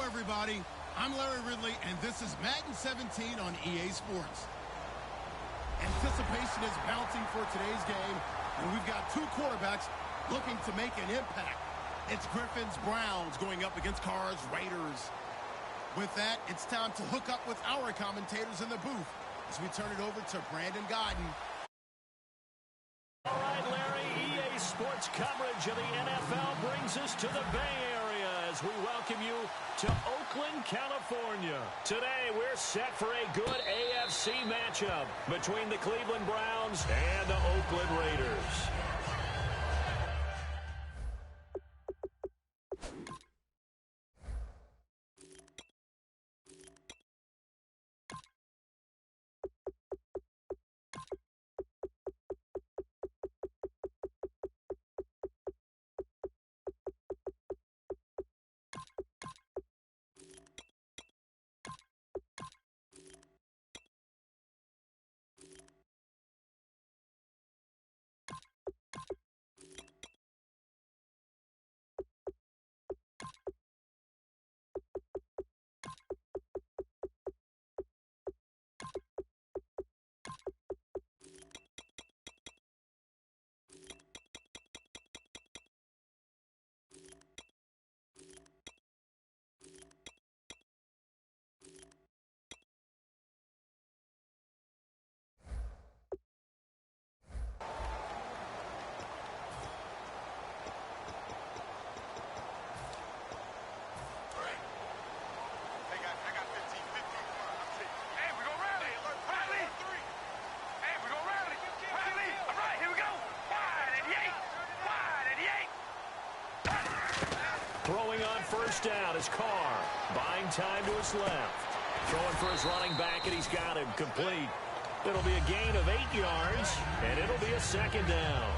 everybody. I'm Larry Ridley, and this is Madden 17 on EA Sports. Anticipation is mounting for today's game, and we've got two quarterbacks looking to make an impact. It's Griffins-Browns going up against Cards-Raiders. With that, it's time to hook up with our commentators in the booth as we turn it over to Brandon Godden. All right, Larry, EA Sports coverage of the NFL brings us to the Bay Area as we welcome you to Oakland, California. Today, we're set for a good AFC matchup between the Cleveland Browns and the Oakland Raiders. Throwing on first down is Carr. Buying time to his left. Throwing for his running back, and he's got him complete. It'll be a gain of 8 yards, and it'll be a second down.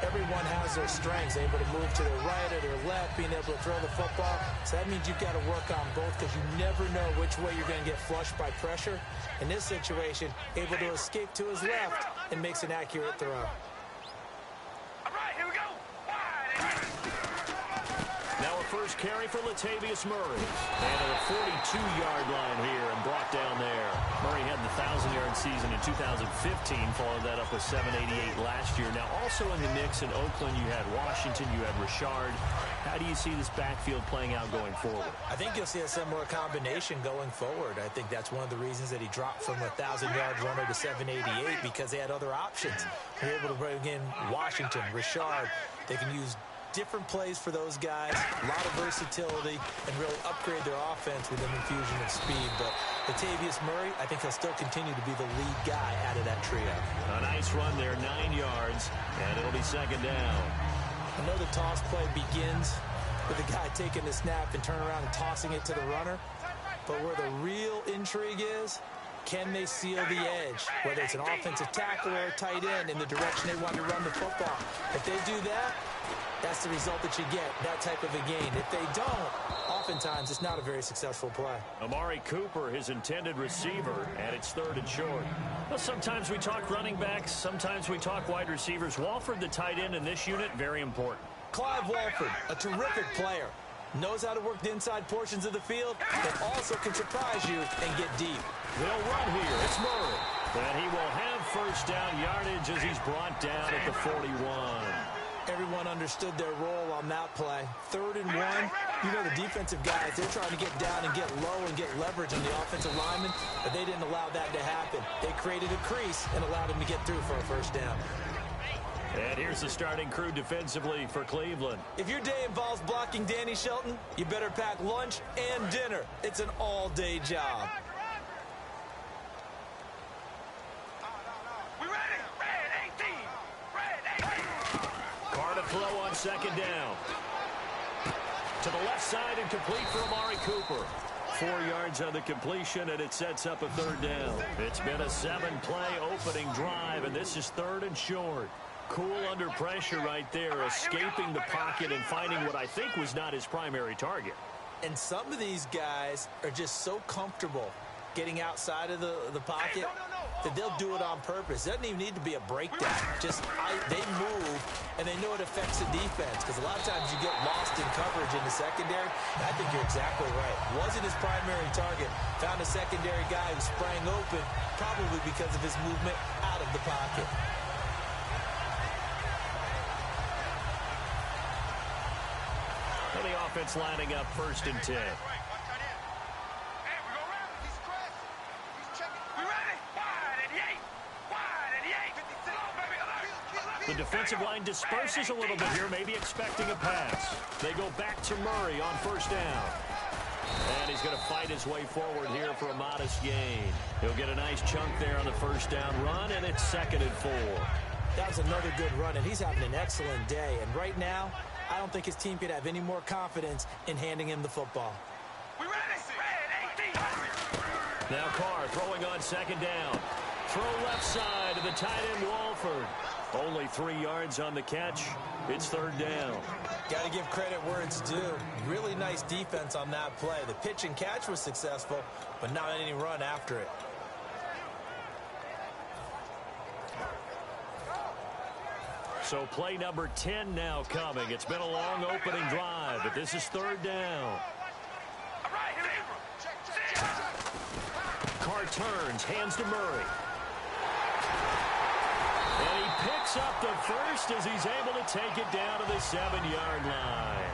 Everyone has their strengths, able to move to their right or their left, being able to throw the football. So that means you've got to work on both because you never know which way you're going to get flushed by pressure. In this situation, able to escape to his left and makes an accurate throw. First carry for Latavius Murray. And at the 42-yard line here and brought down there. Murray had the 1,000-yard season in 2015, followed that up with 788 last year. Now, also in the mix in Oakland, you had Washington, you had Richard. How do you see this backfield playing out going forward? I think you'll see a similar combination going forward. I think that's one of the reasons that he dropped from a 1,000-yard runner to 788 because they had other options. They're able to bring in Washington, Richard. They can use different plays for those guys, a lot of versatility, and really upgrade their offense with an infusion of speed. But Latavius Murray, I think he'll still continue to be the lead guy out of that trio. A nice run there, 9 yards, and it'll be second down. I know the toss play begins with the guy taking the snap and turning around and tossing it to the runner. But where the real intrigue is, can they seal the edge, whether it's an offensive tackle or a tight end in the direction they want to run the football? If they do that, that's the result that you get, that type of a gain. If they don't, oftentimes it's not a very successful play. Amari Cooper, his intended receiver, and it's third and short. Well, sometimes we talk running backs, sometimes we talk wide receivers. Walford, the tight end in this unit, very important. Clive Walford, a terrific player. Knows how to work the inside portions of the field, but also can surprise you and get deep. They'll run here. It's Murray. And he will have first down yardage as he's brought down at the 41. Everyone understood their role on that play. 3rd and 1. You know the defensive guys, they're trying to get down and get low and get leverage on the offensive lineman, but they didn't allow that to happen. They created a crease and allowed him to get through for a first down. And here's the starting crew defensively for Cleveland. If your day involves blocking Danny Shelton, you better pack lunch and dinner. It's an all-day job. Throw on second down. To the left side and complete for Amari Cooper. 4 yards on the completion, and it sets up a third down. It's been a 7-play opening drive, and this is 3rd and short. Cool under pressure right there, escaping the pocket and finding what I think was not his primary target. And some of these guys are just so comfortable getting outside of the pocket that they'll do it on purpose. It doesn't even need to be a breakdown. Just they move, and they know it affects the defense because a lot of times you get lost in coverage in the secondary. And I think you're exactly right. Wasn't his primary target. Found a secondary guy who sprang open, probably because of his movement out of the pocket. And the offense lining up 1st and 10. The defensive line disperses a little bit here, maybe expecting a pass. They go back to Murray on 1st down. And he's going to fight his way forward here for a modest gain. He'll get a nice chunk there on the 1st down run, and it's 2nd and 4. That was another good run, and he's having an excellent day. And right now, I don't think his team could have any more confidence in handing him the football. Now Carr throwing on 2nd down. Throw left side to the tight end Walford. Only 3 yards on the catch. It's 3rd down. Got to give credit where it's due. Really nice defense on that play. The pitch and catch was successful, but not any run after it. So play number 10 now coming. It's been a long opening drive, but this is 3rd down. Carr turns, hands to Murray. And he picks up the first as he's able to take it down to the 7-yard line.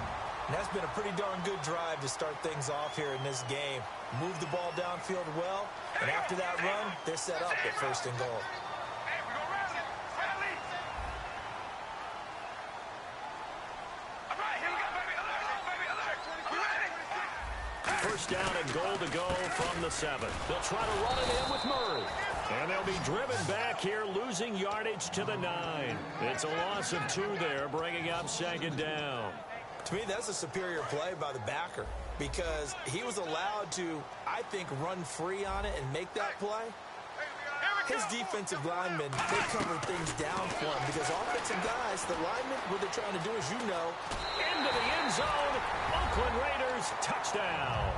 And that's been a pretty darn good drive to start things off here in this game. Move the ball downfield well, and after that run, they're set up at 1st and goal. First down and goal to go from the 7. They'll try to run it in with Murray. And they'll be driven back here, losing yardage to the 9. It's a loss of 2 there, bringing up 2nd down. To me, that's a superior play by the backer because he was allowed to, I think, run free on it and make that play. His defensive linemen, they covered things down for him because offensive guys, the linemen, what they're trying to do, as you know. Into the end zone, Oakland Raiders, touchdown.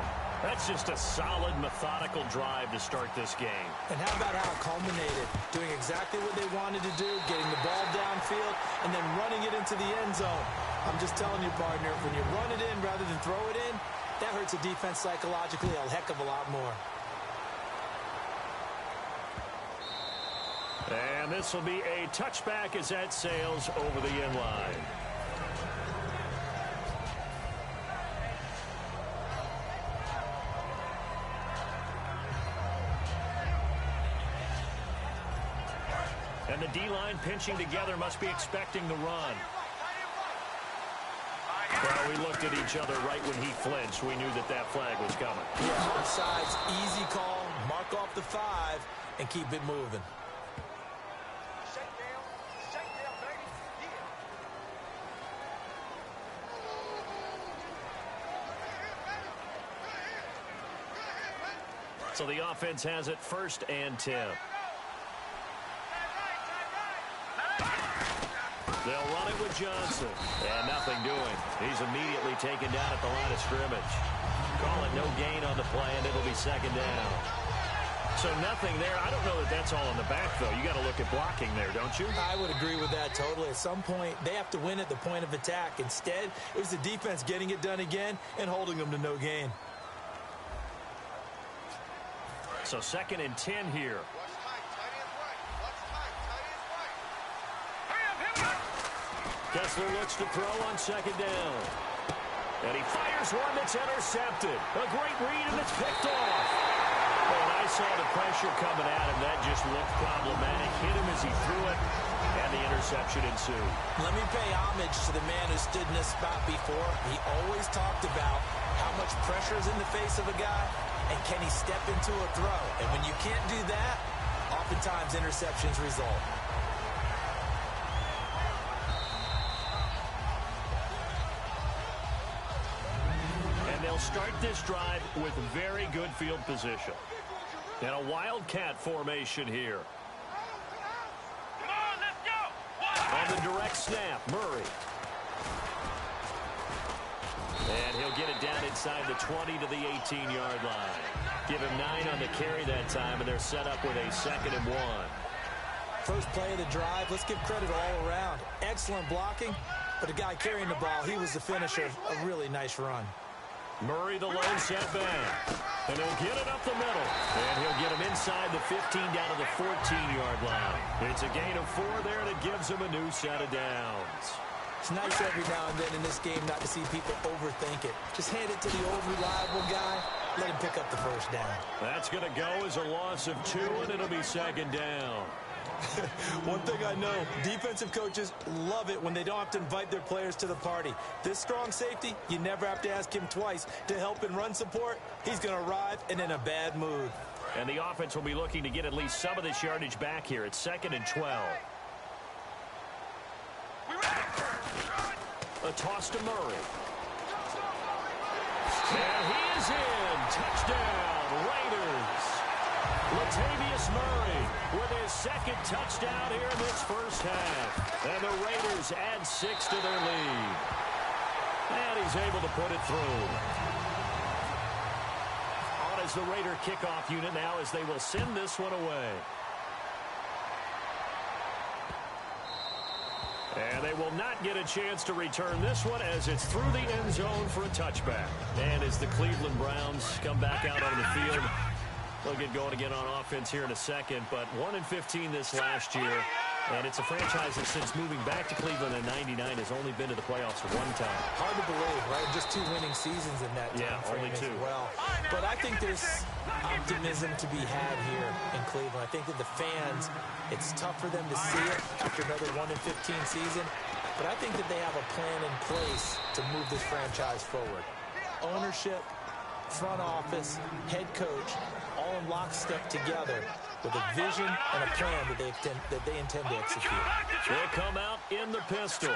That's just a solid, methodical drive to start this game. And how about how it culminated? Doing exactly what they wanted to do, getting the ball downfield, and then running it into the end zone. I'm just telling you, partner, when you run it in rather than throw it in, that hurts a defense psychologically a heck of a lot more. And this will be a touchback as that sails over the end line. And the D-line pinching together must be expecting the run. Well, we looked at each other right when he flinched. We knew that that flag was coming. Yeah, offsides, easy call, mark off the 5, and keep it moving. So the offense has it 1st and 10. They'll run it with Johnson. And nothing doing. He's immediately taken down at the line of scrimmage. Call it no gain on the play, and it'll be 2nd down. So nothing there. I don't know that that's all in the back, though. You got to look at blocking there, don't you? I would agree with that totally. At some point, they have to win at the point of attack. Instead, it was the defense getting it done again and holding them to no gain. So 2nd and 10 here. Kessler looks to throw on 2nd down. And he fires one that's intercepted. A great read, and it's picked off. And I saw the pressure coming at him. That just looked problematic. Hit him as he threw it, and the interception ensued. Let me pay homage to the man who stood in this spot before. He always talked about how much pressure is in the face of a guy, and can he step into a throw? And when you can't do that, oftentimes interceptions result. They'll start this drive with very good field position. And a wildcat formation here. Come on, let's go. On the direct snap, Murray. And he'll get it down inside the 20 to the 18-yard line. Give him 9 on the carry that time, and they're set up with a 2nd and 1. First play of the drive, let's give credit all around. Excellent blocking, but the guy carrying the ball, he was the finisher. A really nice run. Murray, the lone setback. And he'll get it up the middle. And he'll get him inside the 15 down to the 14-yard line. It's a gain of 4 there, and it gives him a new set of downs. It's nice every now and then in this game not to see people overthink it. Just hand it to the old reliable guy. Let him pick up the first down. That's going to go as a loss of 2, and it'll be 2nd down. One thing I know, defensive coaches love it when they don't have to invite their players to the party. This strong safety, you never have to ask him twice to help in run support. He's going to arrive and in a bad mood. And the offense will be looking to get at least some of this yardage back here. It's 2nd and 12. A toss to Murray. And he is in. Touchdown, Raiders. Latavius Murray with his 2nd touchdown here in this first half. And the Raiders add 6 to their lead. And he's able to put it through. On as the Raider kickoff unit now as they will send this one away. And they will not get a chance to return this one as it's through the end zone for a touchback. And as the Cleveland Browns come back out on the field, they'll get going again on offense here in a second, but 1-15 this last year. And it's a franchise that since moving back to Cleveland in '99 has only been to the playoffs 1 time. Hard to believe, right? Just 2 winning seasons in that time frame only 2. as well. But I think there's optimism to be had here in Cleveland. I think that the fans, it's tough for them to see it after another 1-15 season. But I think that they have a plan in place to move this franchise forward. Ownership, front office, head coach, all in lockstep together with a vision and a plan that they intend to execute. They'll come out in the pistol.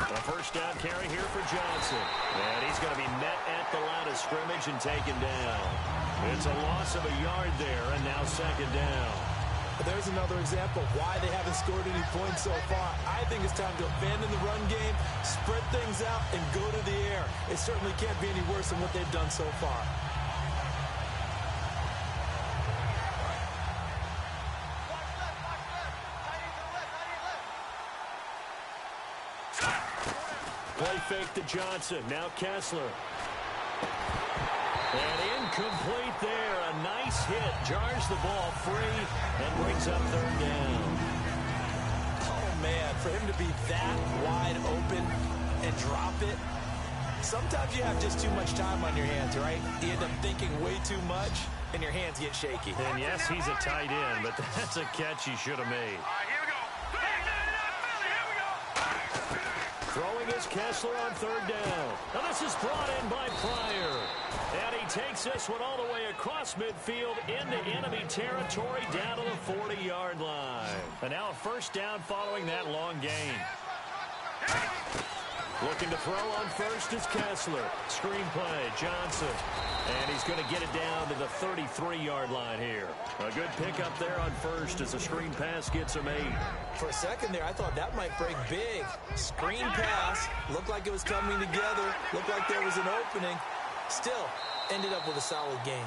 A first down carry here for Johnson. And he's going to be met at the line of scrimmage and taken down. It's a loss of a yard there, and now 2nd down. There's another example of why they haven't scored any points so far. I think it's time to abandon the run game, spread things out, and go to the air. It certainly can't be any worse than what they've done so far. Play fake to Johnson. Now Kessler. And incomplete there. A nice hit. Jars the ball free and brings up 3rd down. Oh, man, for him to be that wide open and drop it. Sometimes you have just too much time on your hands, right? You end up thinking way too much, and your hands get shaky. And yes, he's a tight end, but that's a catch he should have made. Throwing is Kessler on 3rd down. Now this is brought in by Pryor. And he takes this one all the way across midfield into enemy territory down to the 40-yard line. And now a first down following that long gain. Looking to throw on first is Kessler. Screen play, Johnson. And he's going to get it down to the 33-yard line here. A good pickup there on first as the screen pass gets him 8. For a second there, I thought that might break big. Screen pass. Looked like it was coming together. Looked like there was an opening. Still, ended up with a solid game.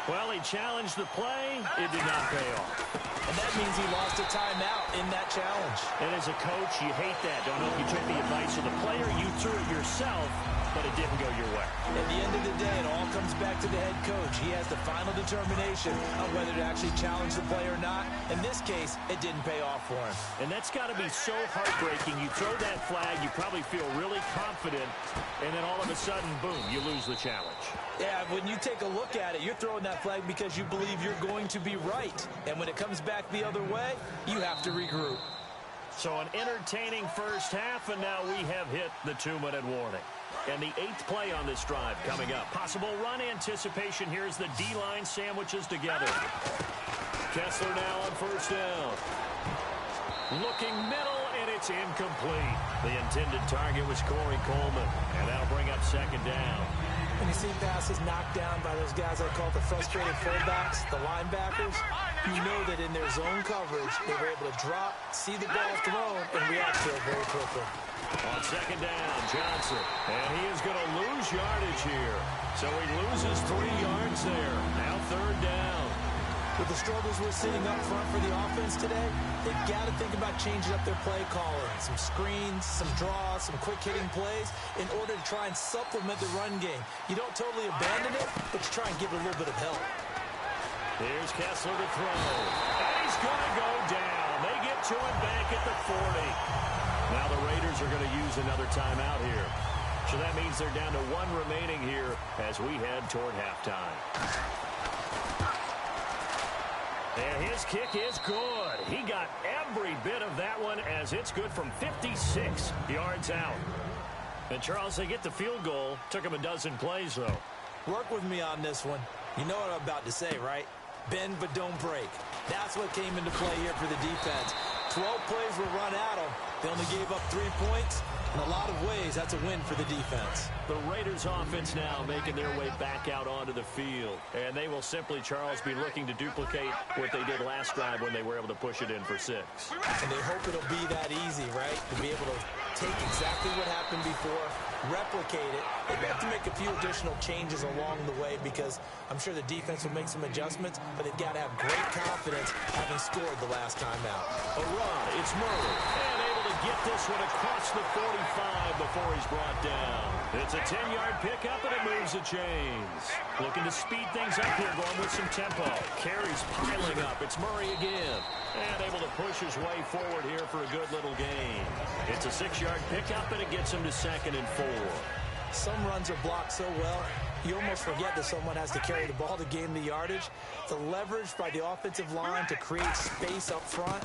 Well, he challenged the play. It did not pay off. And that means he lost a timeout in that challenge. And as a coach, you hate that. Don't know if you took the advice of the player. You threw it yourself, but it didn't go your way. At the end of the day, it all comes back to the head coach. He has the final determination on whether to actually challenge the play or not. In this case, it didn't pay off for him. And that's got to be so heartbreaking. You throw that flag, you probably feel really confident, and then all of a sudden, boom, you lose the challenge. Yeah, when you take a look at it, you're throwing that flag because you believe you're going to be right. And when it comes back the other way, you have to regroup. So an entertaining first half, and now we have hit the 2-minute warning. And the 8th play on this drive coming up. Possible run anticipation. Here's the D-line sandwiches together. Kessler now on first down. Looking middle, and it's It's incomplete. The intended target was Corey Coleman, and that'll bring up second down. When you see passes knocked down by those guys I call the frustrated fullbacks, the linebackers, you know that in their zone coverage, they were able to drop, see the ball thrown, and react to it very quickly. On second down, Johnson. And he is going to lose yardage here. So he loses 3 yards there. Now third down. With the struggles we're seeing up front for the offense today, they've got to think about changing up their play calling. Some screens, some draws, some quick-hitting plays in order to try and supplement the run game. You don't totally abandon it, but you try and give it a little bit of help. Here's Kessler to throw. And he's going to go down. They get to him back at the 40. Now the Raiders are going to use another timeout here. So that means they're down to 1 remaining here as we head toward halftime. And his kick is good. He got every bit of that one as it's good from 56 yards out. And, Charles, they get the field goal. Took him a dozen plays, though. Work with me on this one. You know what I'm about to say, right? Bend but don't break. That's what came into play here for the defense. 12 plays were run at them. They only gave up 3 points. In a lot of ways, that's a win for the defense. The Raiders offense now making their way back out onto the field. And they will simply, Charles, be looking to duplicate what they did last drive when they were able to push it in for 6. And they hope it'll be that easy, right? To be able to take exactly what happened before, replicate it. They have to make a few additional changes along the way because I'm sure the defense will make some adjustments, but they've got to have great confidence having scored the last time out. A run, it's Murray. And able to get this one across the 45 before he's brought down. It's a 10-yard pickup, and it moves the chains. Looking to speed things up here, going with some tempo. Carries piling up. It's Murray again. And able to push his way forward here for a good little gain. It's a 6-yard pickup, and it gets him to 2nd and 4. Some runs are blocked so well, you almost forget that someone has to carry the ball to gain the yardage. The leverage by the offensive line to create space up front,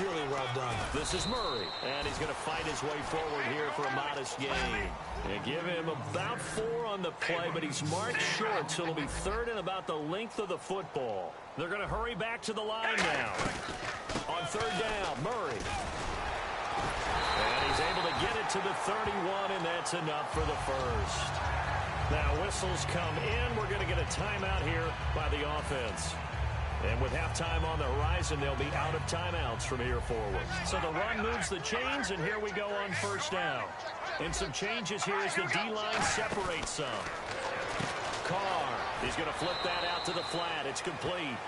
really well done. This is Murray, and he's going to fight his way forward here for a modest gain. And give him about 4 on the play, but he's marked short, so it'll be 3rd and about the length of the football. They're going to hurry back to the line now. On 3rd down, Murray. And he's able to get it to the 31, and that's enough for the first. Now whistles come in. We're going to get a timeout here by the offense. And with halftime on the horizon, they'll be out of timeouts from here forward. So the run moves the chains, and here we go on 1st down. And some changes here as the D-line separates some. Carr, he's going to flip that out to the flat. It's complete.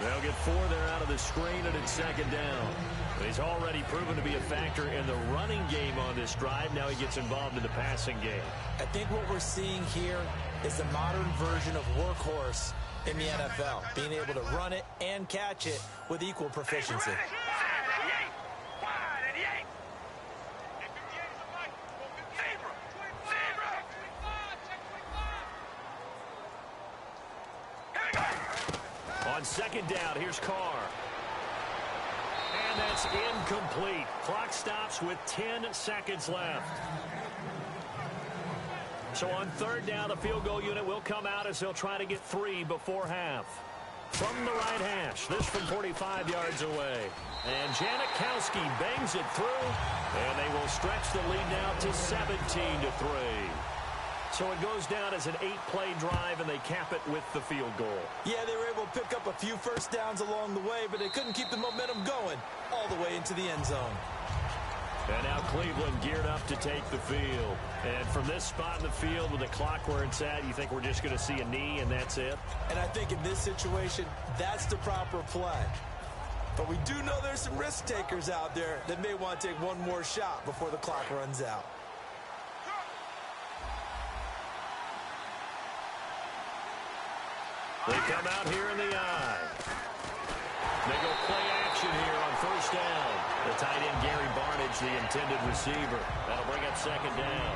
They'll get 4 there out of the screen, and it's 2nd down. But he's already proven to be a factor in the running game on this drive. Now he gets involved in the passing game. I think what we're seeing here is the modern version of workhorse in the NFL, being able to run it and catch it with equal proficiency. On 2nd down, here's Carr. And that's incomplete. Clock stops with 10 seconds left. So on 3rd down, the field goal unit will come out as they'll try to get 3 before half. From the right hash, this from 45 yards away. And Janikowski bangs it through, and they will stretch the lead now to 17-3. So it goes down as an 8-play drive, and they cap it with the field goal. Yeah, they were able to pick up a few first downs along the way, but they couldn't keep the momentum going all the way into the end zone. And now Cleveland geared up to take the field. And from this spot in the field with the clock where it's at, you think we're just going to see a knee and that's it? And I think in this situation, that's the proper play. But we do know there's some risk takers out there that may want to take one more shot before the clock runs out. They come out here in the eye. They go play action here on 1st down. The tight end, Gary Barnage, the intended receiver. That'll bring up 2nd down.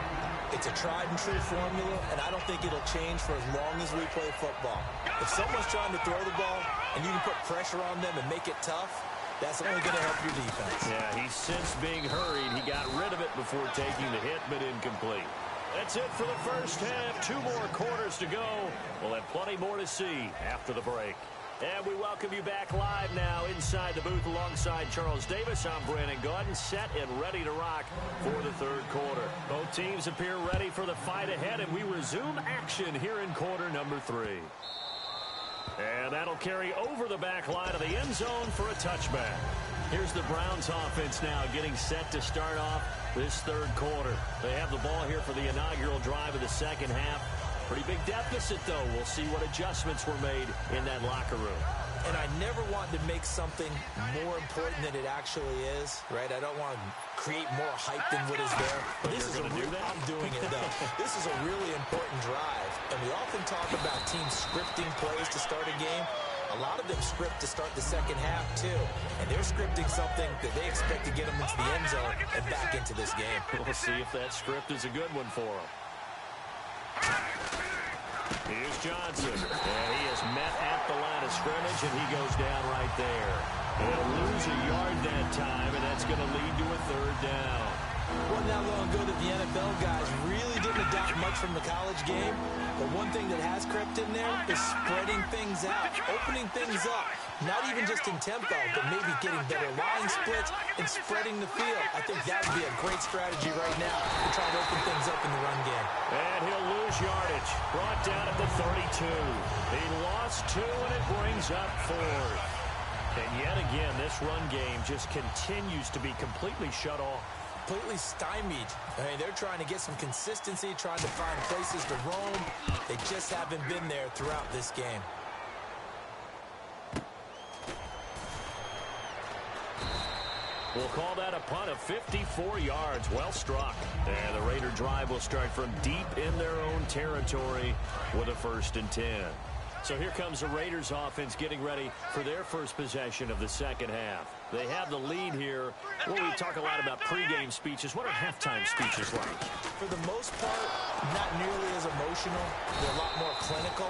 It's a tried-and-true formula, and I don't think it'll change for as long as we play football. If someone's trying to throw the ball and you can put pressure on them and make it tough, that's only going to help your defense. Yeah, he's since being hurried. He got rid of it before taking the hit, but incomplete. That's it for the first half. 2 more quarters to go. We'll have plenty more to see after the break. And we welcome you back live now inside the booth alongside Charles Davis. I'm Brandon Gaudin, set and ready to rock for the third quarter. Both teams appear ready for the fight ahead, and we resume action here in quarter number 3. And that'll carry over the back line of the end zone for a touchback. Here's the Browns offense now getting set to start off this third quarter. They have the ball here for the inaugural drive of the second half. Pretty big deficit, though. We'll see what adjustments were made in that locker room. And I never want to make something more important than it actually is, right? I don't want to create more hype than what is there. But this is I'm doing it, though. This is a really important drive. And we often talk about teams scripting plays to start a game. A lot of them script to start the second half, too. And they're scripting something that they expect to get them into the end zone and back into this game. We'll see if that script is a good one for them. Here's Johnson. And he is met at the line of scrimmage, and he goes down right there. He'll lose a yard that time, and that's going to lead to a third down. Wasn't that long ago that the NFL guys really didn't adopt much from the college game. But one thing that has crept in there is spreading things out, opening things up. Not even just in tempo, but maybe getting better line splits and spreading the field. I think that would be a great strategy right now to try to open things up in the run game. And he'll lose yardage. Brought down at the 32. He lost 2, and it brings up 4th. And yet again, this run game just continues to be completely shut off. Completely stymied. I mean, they're trying to get some consistency, trying to find places to roam. They just haven't been there throughout this game. We'll call that a punt of 54 yards. Well struck. And the Raider drive will start from deep in their own territory with a 1st and 10. So here comes the Raiders offense getting ready for their first possession of the second half. They have the lead here. Well, we talk a lot about pregame speeches. What are halftime speeches like? For the most part, not nearly as emotional. They're a lot more clinical.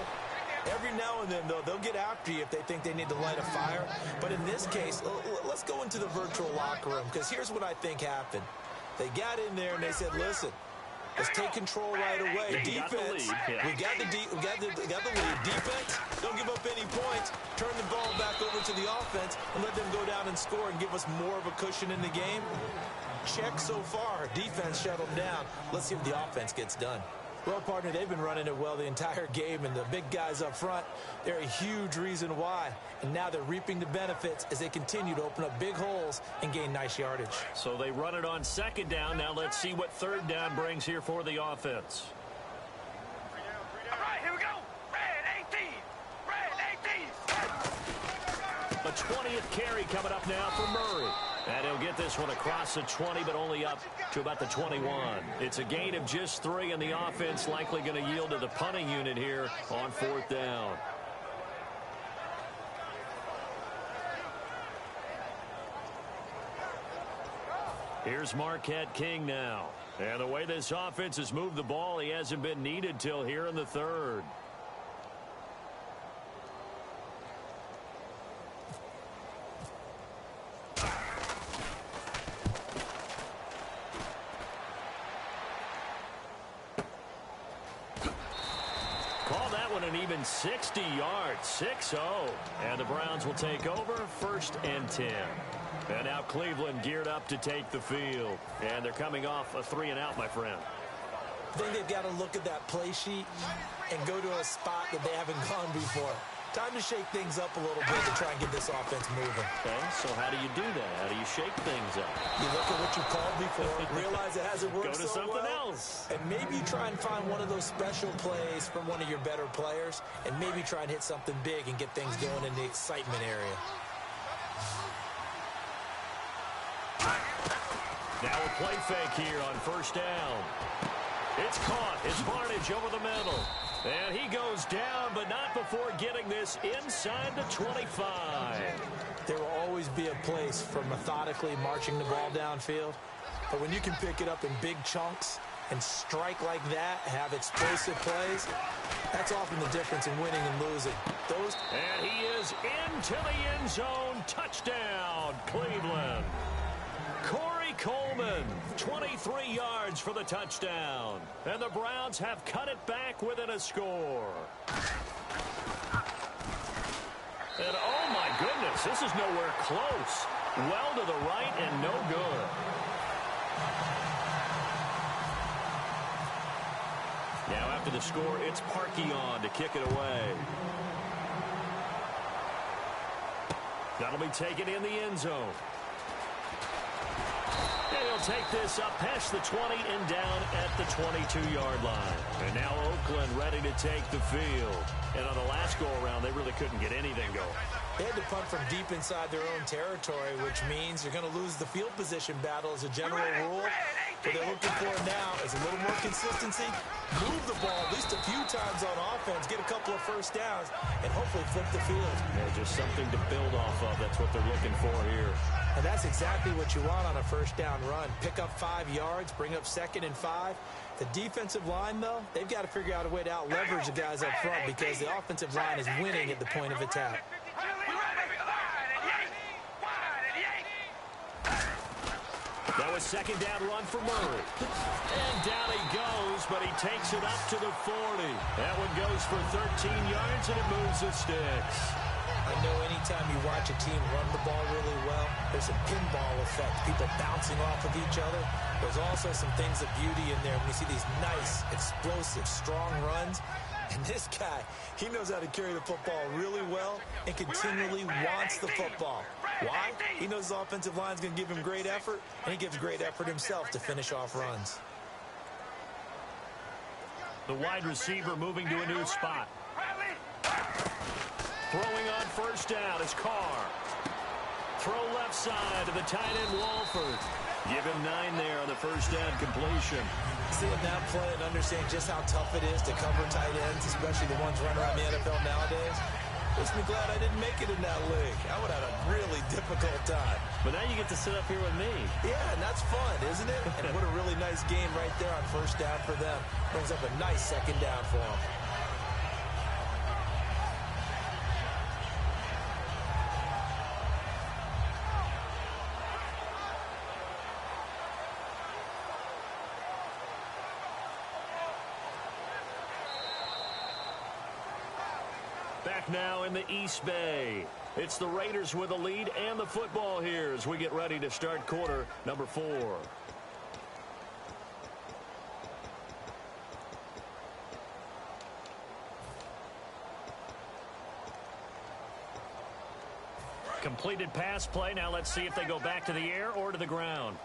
Every now and then, though, they'll get after you if they think they need to light a fire. But in this case, let's go into the virtual locker room, because here's what I think happened. They got in there and they said, listen, let's take control right away. Defense, we got the lead. Defense, don't give up any points. Turn the ball back over to the offense and let them go down and score and give us more of a cushion in the game. Check so far. Defense shut them down. Let's see if the offense gets done. Well, partner, they've been running it well the entire game, and the big guys up front, they're a huge reason why. And now they're reaping the benefits as they continue to open up big holes and gain nice yardage. So they run it on second down. Now let's see what third down brings here for the offense. All right, here we go. Red 18. Red 18. The 20th carry coming up now for Murray. And he'll get this one across the 20, but only up to about the 21. It's a gain of just 3, and the offense likely going to yield to the punting unit here on 4th down. Here's Marquette King now. And the way this offense has moved the ball, he hasn't been needed till here in the third. Call that one an even 60 yards, 6-0. And the Browns will take over 1st and 10. And now Cleveland geared up to take the field. And they're coming off a 3-and-out, my friend. I think they've got to look at that play sheet and go to a spot that they haven't gone before. Time to shake things up a little bit to try and get this offense moving. Okay, so how do you do that? How do you shake things up? You look at what you called before, realize it hasn't worked Go to so something well, else. and maybe try and find one of those special plays from one of your better players, and maybe try and hit something big and get things going in the excitement area. Now a play fake here on 1st down. It's caught. It's Barnage over the middle. And he goes down, but not before getting this inside the 25. There will always be a place for methodically marching the ball downfield. But when you can pick it up in big chunks and strike like that, have explosive plays, that's often the difference in winning and losing. And he is into the end zone. Touchdown, Cleveland. Corey Coleman, 23 yards for the touchdown. And the Browns have cut it back within a score. And oh my goodness, this is nowhere close. Well to the right and no good. Now after the score, it's Parkey on to kick it away. That'll be taken in the end zone. And he'll take this up past the 20 and down at the 22-yard line. And now Oakland ready to take the field. And on the last go-around, they really couldn't get anything going. They had to punt from deep inside their own territory, which means you're going to lose the field position battle as a general rule. What they're looking for now is a little more consistency, move the ball at least a few times on offense, get a couple of first downs, and hopefully flip the field. Yeah, just something to build off of. That's what they're looking for here. And that's exactly what you want on a first down run. Pick up 5 yards, bring up 2nd and 5. The defensive line, though, they've got to figure out a way to out-leverage the guys up front because the offensive line is winning at the point of attack. That was 2nd down run for Murray. And down he goes, but he takes it up to the 40. That one goes for 13 yards, and it moves the sticks. I know anytime you watch a team run the ball really well, there's a pinball effect, people bouncing off of each other. There's also some things of beauty in there when you see these nice, explosive, strong runs. And this guy, he knows how to carry the football really well and continually wants the football. Why? He knows his offensive line is going to give him great effort, and he gives great effort himself to finish off runs. The wide receiver moving to a new spot. Throwing on first down is Carr. Throw left side to the tight end Walford. Give him 9 there on the first down completion. Seeing that play and understanding just how tough it is to cover tight ends, especially the ones running around the NFL nowadays, makes me glad I didn't make it in that league. I would have had a really difficult time. But now you get to sit up here with me. Yeah, and that's fun, isn't it? And what a really nice game right there on first down for them. Brings up a nice 2nd down for them. Back now in the East Bay. It's the Raiders with the lead and the football here as we get ready to start quarter number 4. Completed pass play. Now let's see if they go back to the air or to the ground.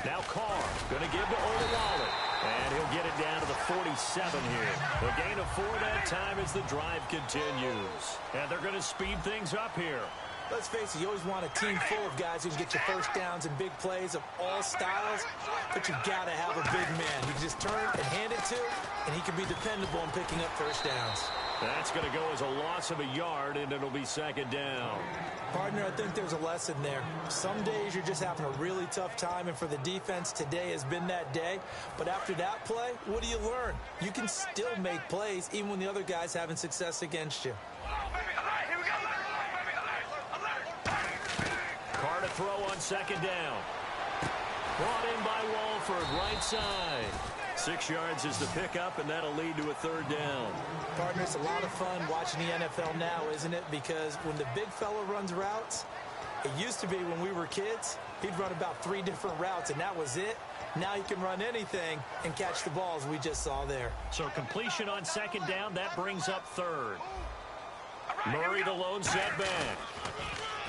Now Carr going to give to Olawale. And he'll get it down to the 47 here. The gain of 4 that time as the drive continues. And they're going to speed things up here. Let's face it, you always want a team full of guys who can get you first downs and big plays of all styles, but you've got to have a big man. You can just turn and hand it to, and he can be dependable in picking up first downs. That's going to go as a loss of a yard, and it'll be 2nd down. Partner, I think there's a lesson there. Some days you're just having a really tough time, and for the defense, today has been that day. But after that play, what do you learn? You can still make plays even when the other guy's having success against you. Carr to throw on 2nd down. Brought in by Walford, right side. 6 yards is the pickup, and that'll lead to a 3rd down. Partner, it's a lot of fun watching the NFL now, isn't it? Because when the big fella runs routes, it used to be when we were kids, he'd run about 3 different routes, and that was it. Now he can run anything and catch the balls we just saw there. So completion on 2nd down, that brings up 3rd. Murray the lone setback.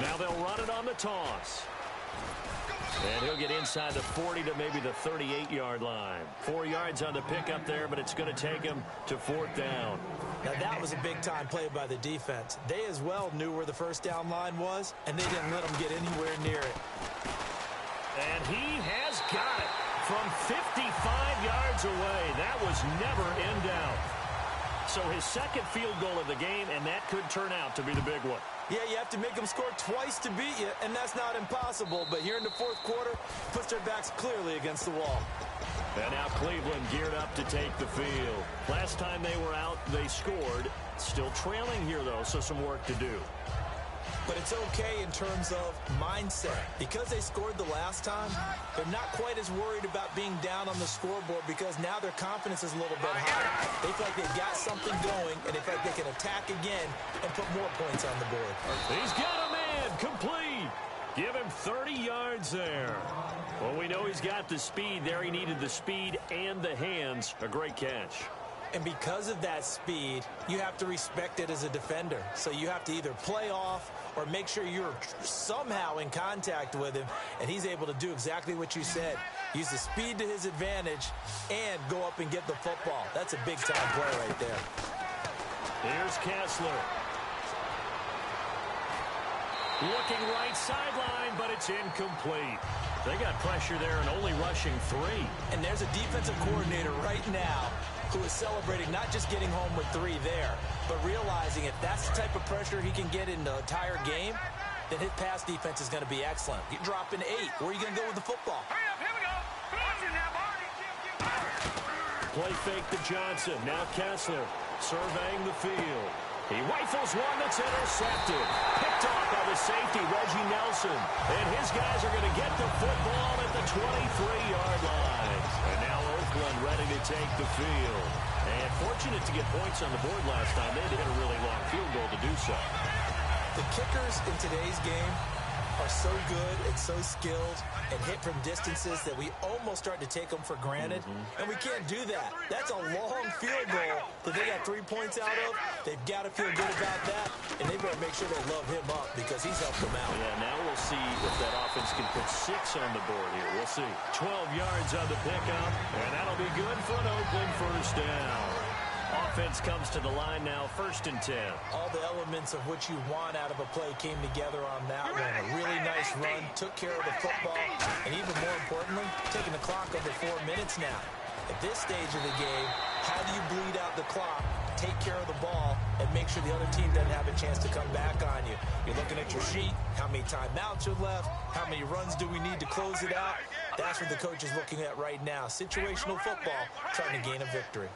Now they'll run it on the toss. And he'll get inside the 40 to maybe the 38-yard line. 4 yards on the pickup there, but it's going to take him to 4th down. Now that was a big-time play by the defense. They as well knew where the first down line was, and they didn't let them get anywhere near it. And he has got it from 55 yards away. That was never in doubt. So his 2nd field goal of the game, and that could turn out to be the big one. Yeah, you have to make them score twice to beat you, and that's not impossible. But here in the 4th quarter, puts their backs clearly against the wall. And now Cleveland geared up to take the field. Last time they were out, they scored. Still trailing here, though, so some work to do. But it's okay in terms of mindset. Because they scored the last time, they're not quite as worried about being down on the scoreboard because now their confidence is a little bit higher. They feel like they've got something going, and they feel like they can attack again and put more points on the board. He's got a man complete. Give him 30 yards there. Well, we know he's got the speed there. He needed the speed and the hands. A great catch. And because of that speed, you have to respect it as a defender. So you have to either play off or make sure you're somehow in contact with him, and he's able to do exactly what you said. Use the speed to his advantage and go up and get the football. That's a big-time play right there. Here's Kessler. Looking right sideline, but it's incomplete. They got pressure there and only rushing 3. And there's a defensive coordinator right now who is celebrating not just getting home with 3 there, but realizing if that's the type of pressure he can get in the entire game, then his pass defense is going to be excellent. You drop in 8. Where are you going to go with the football? Hurry up, here we go. Watch it now, Barney. Play fake to Johnson. Now Kessler surveying the field. He rifles one that's intercepted. Picked off by the safety, Reggie Nelson. And his guys are going to get the football at the 23-yard line. And now Oakland ready to take the field. And fortunate to get points on the board last time. They had to hit a really long field goal to do so. The kickers in today's game are so good and so skilled and hit from distances that we almost start to take them for granted. And we can't do that. That's a long field goal that they got 3 points out of. They've got to feel good about that, and they better make sure they love him up because he's helped them out. Yeah, now we'll see if that offense can put 6 on the board here. We'll see. 12 yards on the pickup, and that'll be good for an Oakland first down. Offense comes to the line now, 1st and 10. All the elements of what you want out of a play came together on that one. A really nice run, took care of the football, and even more importantly, taking the clock over 4 minutes now. At this stage of the game, how do you bleed out the clock, take care of the ball, and make sure the other team doesn't have a chance to come back on you? You're looking at your sheet, how many timeouts are left, how many runs do we need to close it out? That's what the coach is looking at right now. Situational football, trying to gain a victory.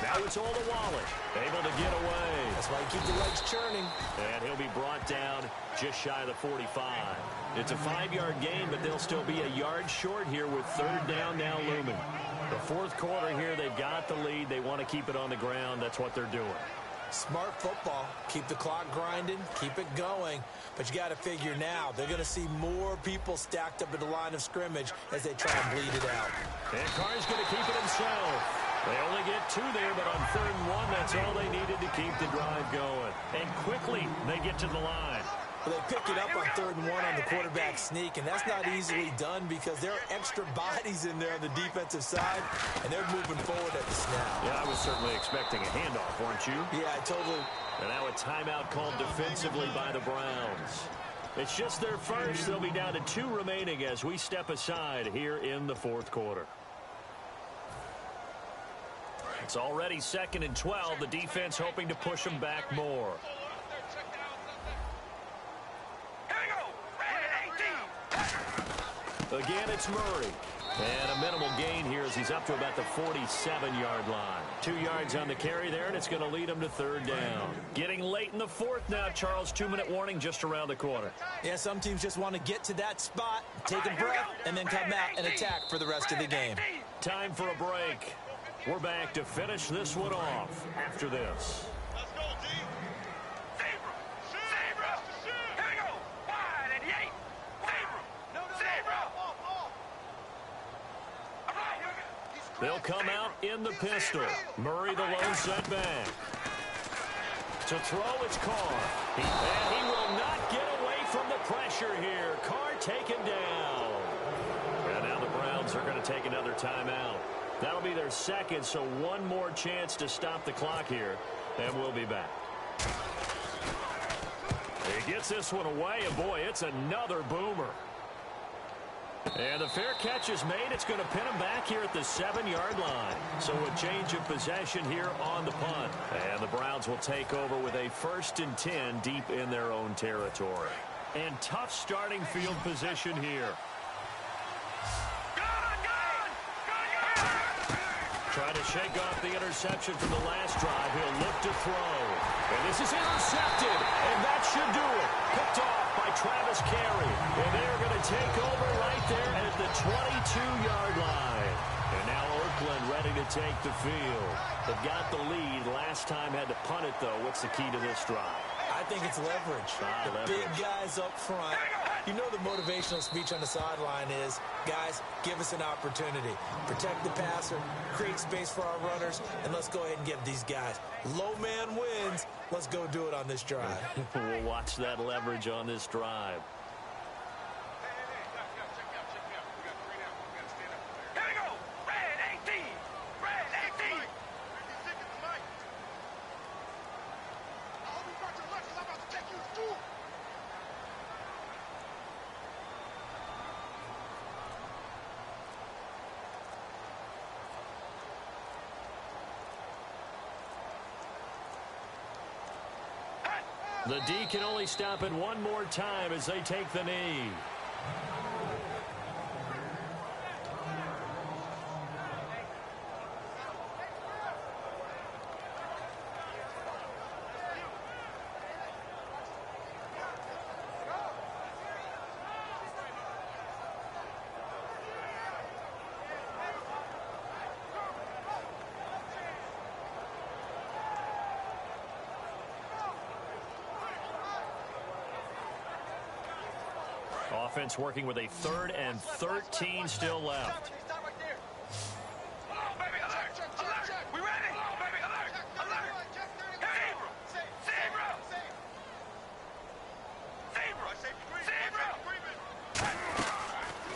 Now it's all to Wallace, able to get away. That's why you keep the legs churning. And he'll be brought down just shy of the 45. It's a 5-yard gain, but they'll still be a yard short here with 3rd down now looming. The 4th quarter here, they've got the lead. They want to keep it on the ground. That's what they're doing. Smart football. Keep the clock grinding. Keep it going. But you got to figure now, they're going to see more people stacked up at the line of scrimmage as they try and bleed it out. And Carr's going to keep it himself. They only get 2 there, but on 3rd and 1, that's all they needed to keep the drive going. And quickly, they get to the line. Well, they pick it up on 3rd and 1 on the quarterback sneak, and that's not easily done because there are extra bodies in there on the defensive side, and they're moving forward at the snap. Yeah, I was certainly expecting a handoff, weren't you? Yeah, I totally. And now a timeout called defensively by the Browns. It's just their first. They'll be down to 2 remaining as we step aside here in the 4th quarter. It's already 2nd and 12. The defense hoping to push them back more. Again, it's Murray. And a minimal gain here as he's up to about the 47-yard line. 2 yards on the carry there, and it's going to lead him to 3rd down. Getting late in the 4th now, Charles. 2-minute warning just around the corner. Yeah, some teams just want to get to that spot, take a breath, and then come out and attack for the rest of the game. Time for a break. We're back to finish this one off after this. Let's go, D. Zebra. Zebra. Here we go. Wide at the 8. Zebra. Zebra. All right, here we go. They'll come out in the pistol. Murray the lone setback. To throw, it's Carr. And he will not get away from the pressure here. Carr taken down. And now the Browns are going to take another timeout. That'll be their 2nd, so 1 more chance to stop the clock here, and we'll be back. He gets this one away, and boy, it's another boomer. And the fair catch is made. It's going to pin him back here at the 7-yard line. So a change of possession here on the punt. And the Browns will take over with a 1st and 10 deep in their own territory. And tough starting field position here. Trying to shake off the interception from the last drive. He'll look to throw. And this is intercepted. And that should do it. Picked off by Travis Carey. And they're going to take over right there at the 22-yard line. And now Oakland ready to take the field. They've got the lead. Last time had to punt it, though. What's the key to this drive? I think it's leverage. The big guys up front. You know the motivational speech on the sideline is, guys, give us an opportunity. Protect the passer, create space for our runners, and let's go ahead and give these guys. Low man wins. Let's go do it on this drive. We'll watch that leverage on this drive. The D can only stop it one more time as they take the knee. Offense working with a 3rd and 13 still left.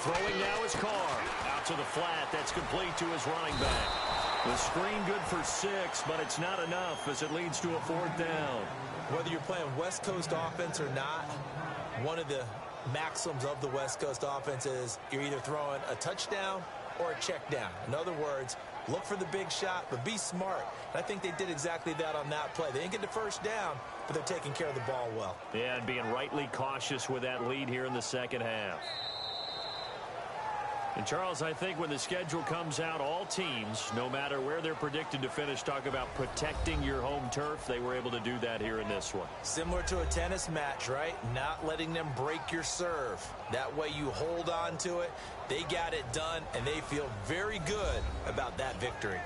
Throwing now is Carr. Out to the flat. That's complete to his running back. The screen good for 6, but it's not enough as it leads to a 4th down. Whether you're playing West Coast offense or not, one of the maxims of the West Coast offense is you're either throwing a touchdown or a check down. In other words, look for the big shot, but be smart. And I think they did exactly that on that play. They didn't get the first down, but they're taking care of the ball well. Yeah, and being rightly cautious with that lead here in the second half. And, Charles, I think when the schedule comes out, all teams, no matter where they're predicted to finish, talk about protecting your home turf. They were able to do that here in this one. Similar to a tennis match, right? Not letting them break your serve. That way you hold on to it. They got it done, and they feel very good about that victory.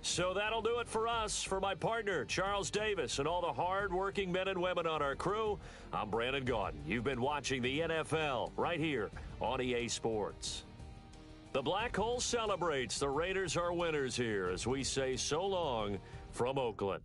So that'll do it for us. For my partner, Charles Davis, and all the hard-working men and women on our crew, I'm Brandon Gaudin. You've been watching the NFL right here on EA Sports. The Black Hole celebrates. The Raiders are winners here as we say so long from Oakland.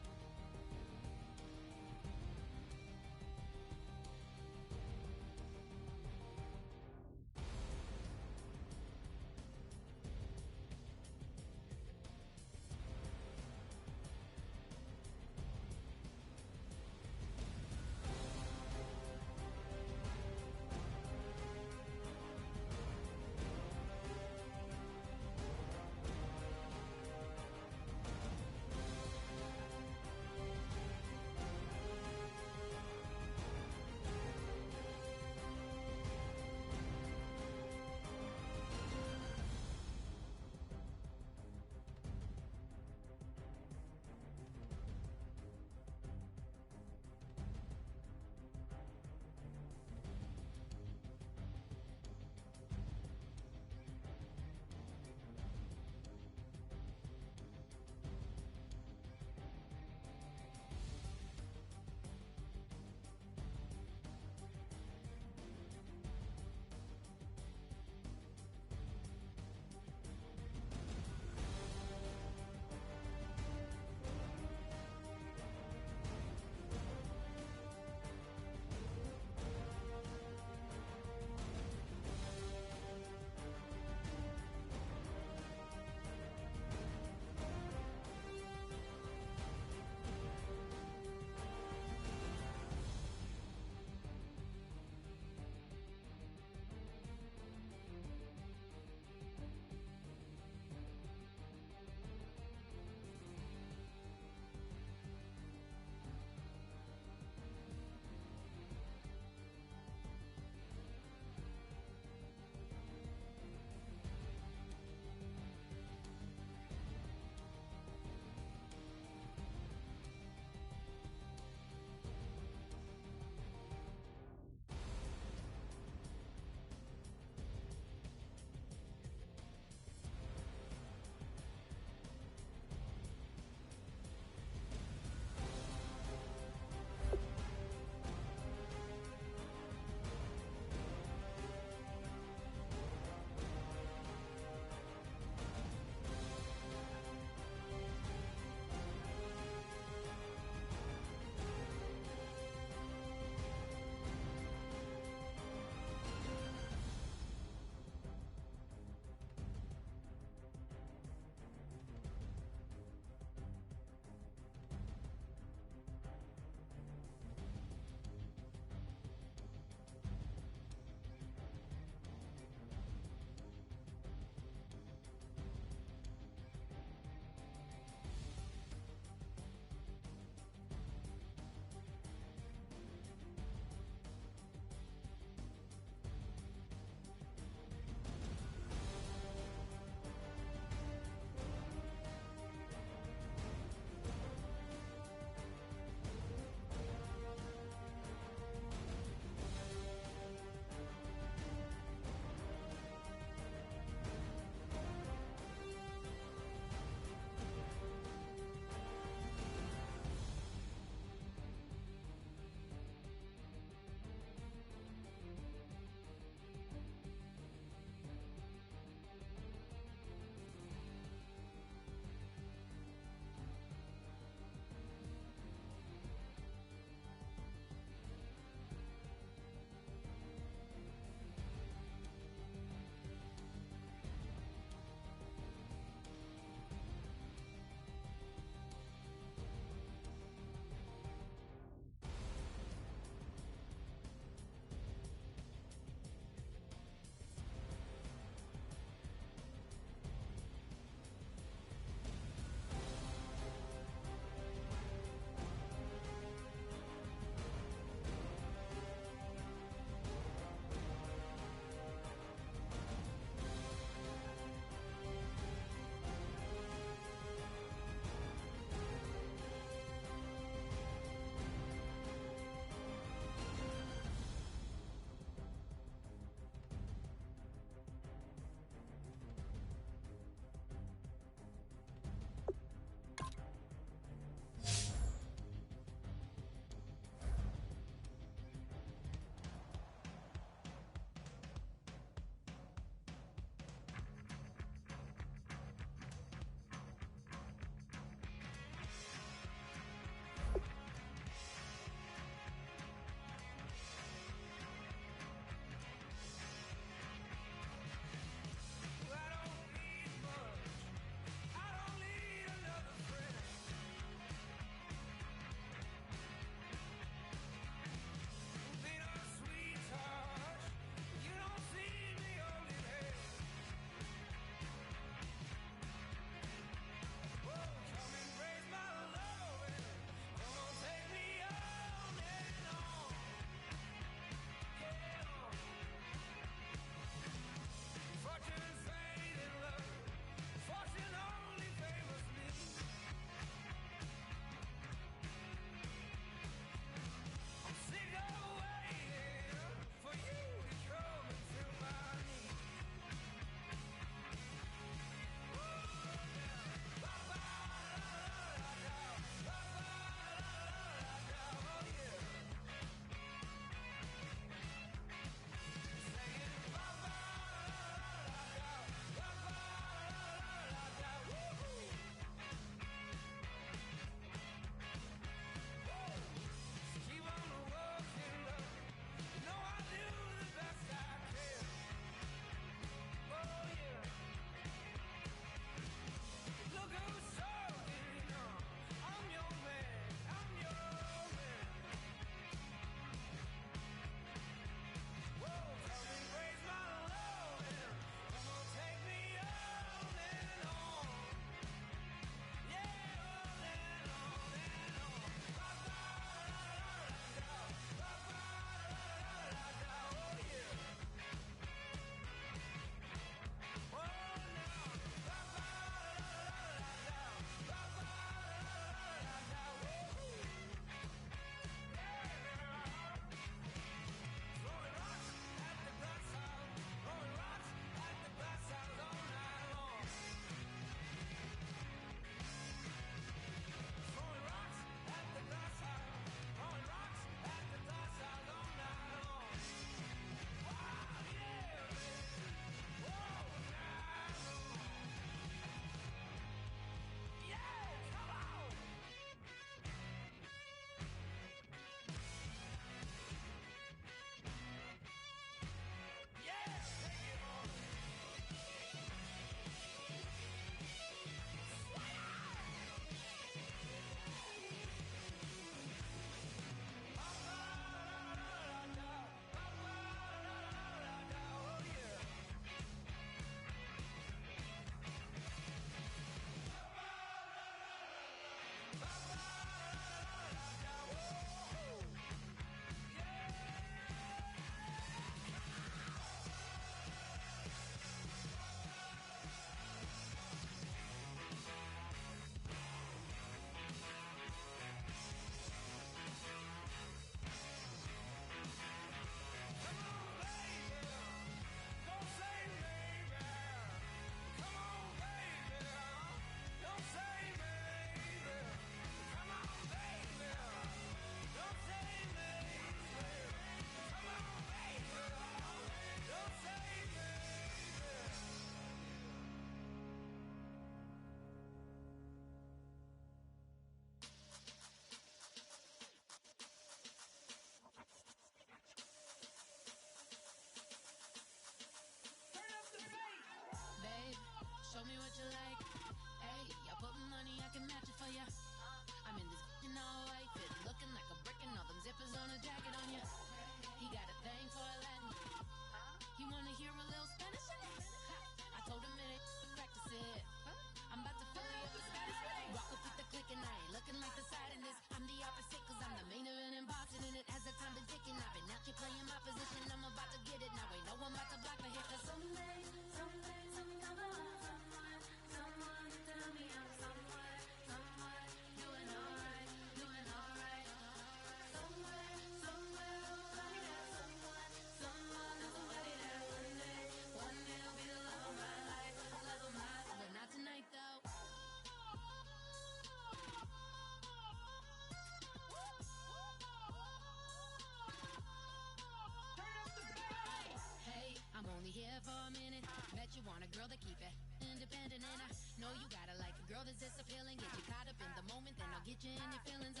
there for a minute. Bet you want a girl to keep it independent, and I know you gotta like a girl that's disappealing. Get you caught up in the moment, then I'll get you in your feelings.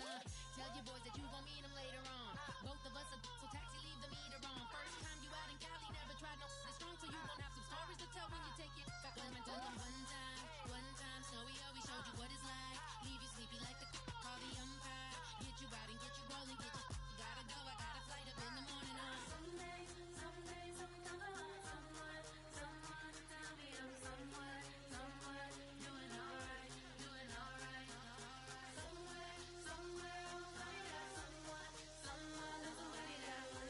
Tell your boys that you gon' meet them later on. Both of us are so taxi, leave the meter on. First time you out in Cali, never tried no strong, so you gon' have some stories to tell when you take it. Tell them one time, Snowy always showed you what it's like. Leave you sleepy like the call the umpire. Get you out and get you rolling, get you gotta go. I got a flight up in the morning. Someday, sometime alone, someone tell me I'm somewhere doing alright. Somewhere I'll find out someone that's waiting.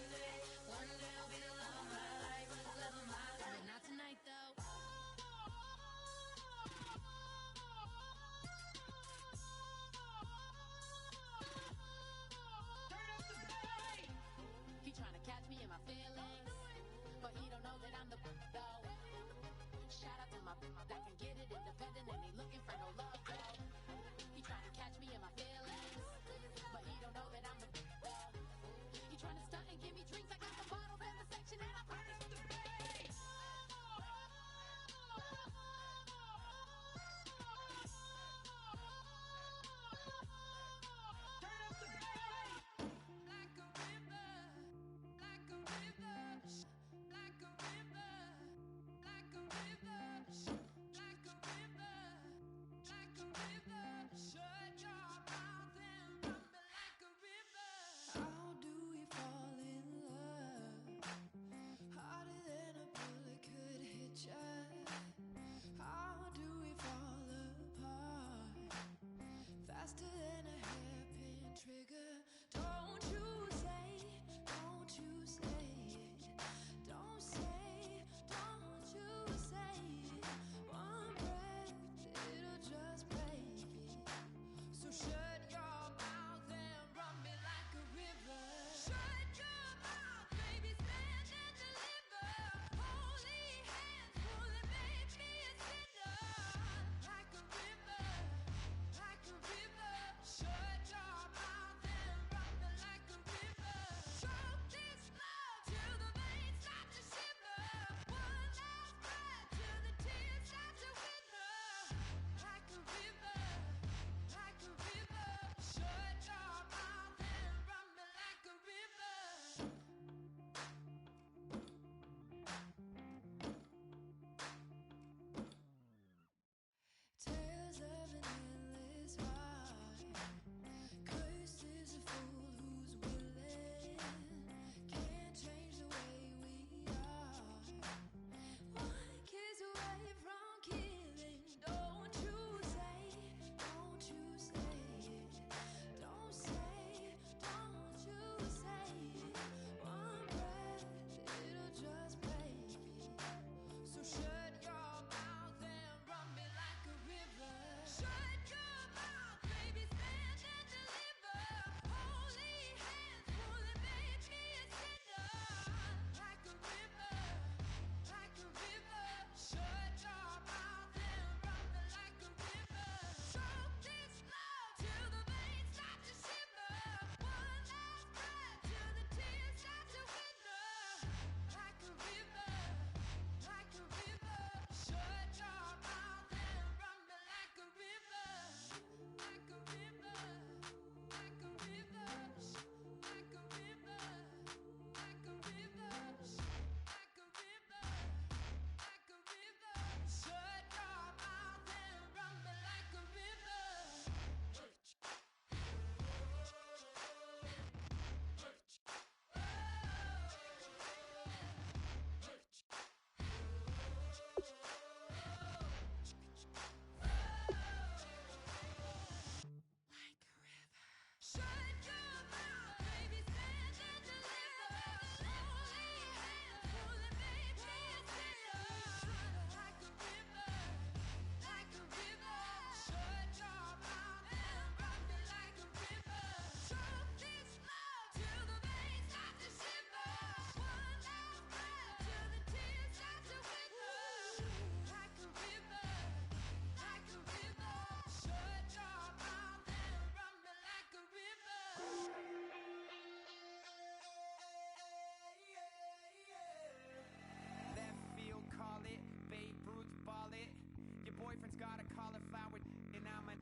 boyfriend's got a cauliflower, and I'm a...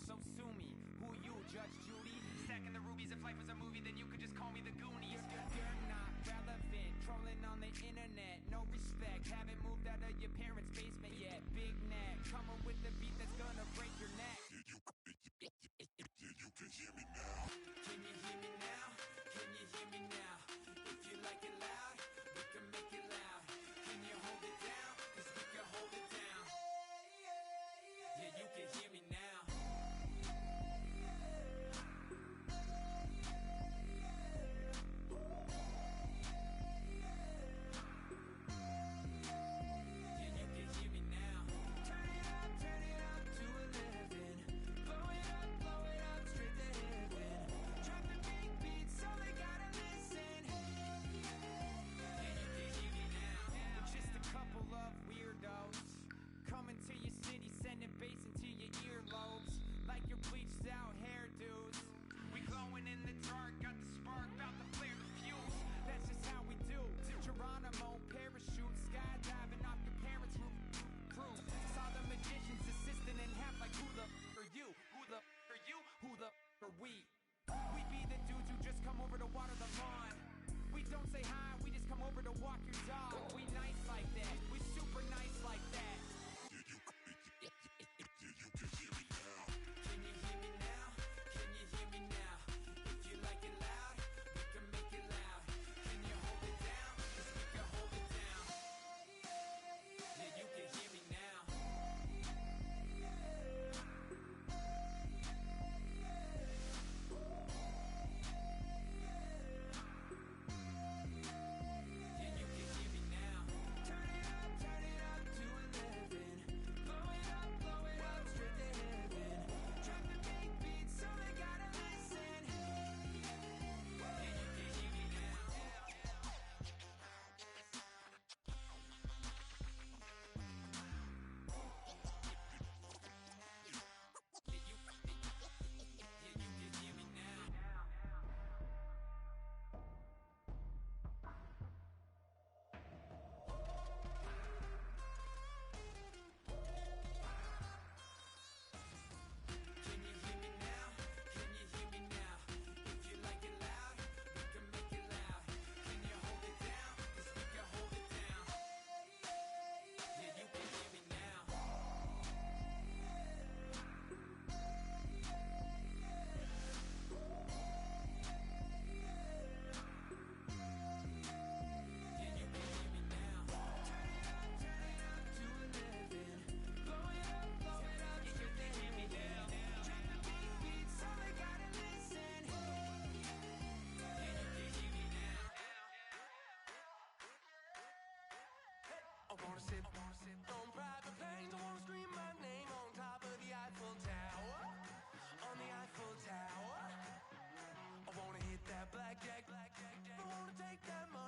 So sue me. Who you, Judge Judy? Stacking the rubies. If life was a movie, then you could just call me the Goonies. You're not relevant. Trolling on the internet. No respect. Haven't moved out of your parents' basement yet. Big neck. Coming with the beat that's gonna break your neck. You can hear me now. Can you hear me now? Can you hear me now? If you like it loud, we can make it loud. Can you hold it down? 'Cause we can hold it down. Yeah, you can hear me now. Coming to your city, sending bass into your earlobes, like your bleached out hairdos. We glowing in the dark, got the spark, about to flare the fuse. That's just how we do. Geronimo, parachute, skydiving off your parents' roof. Crew, saw the magician's assistant in half, like who the are you? Who the are you? Who the are we? We be the dudes who just come over to water the lawn. We don't say hi, we just come over to walk your dog. We nice like that, we super nice like that. You can hear me now. Can you hear me now? Can you hear me now? If you like it loud, we can make it loud. Can you hold it down? 'Cause we can hold it down. Yeah, you can hear me now. Yeah, you can hear me now. Turn it up to 11. Blow it up straight to heaven. Drop the big beat so they gotta listen. Yeah, you can hear me now. Yeah, you can hear me now. Can you hear me now? Can you hear me now? If you like it loud, we can make it loud. Can you hold it down? 'Cause we can hold it down. Yeah, you can hear me now. Yeah, you can hear me now. Turn it up to 11. Blow it up straight to heaven. Drop the big beat so they gotta listen. Yeah, you can hear me now. I wanna sit on private planes. I wanna scream my name on top of the Eiffel Tower. On the Eiffel Tower. I wanna hit that blackjack. I wanna take that money.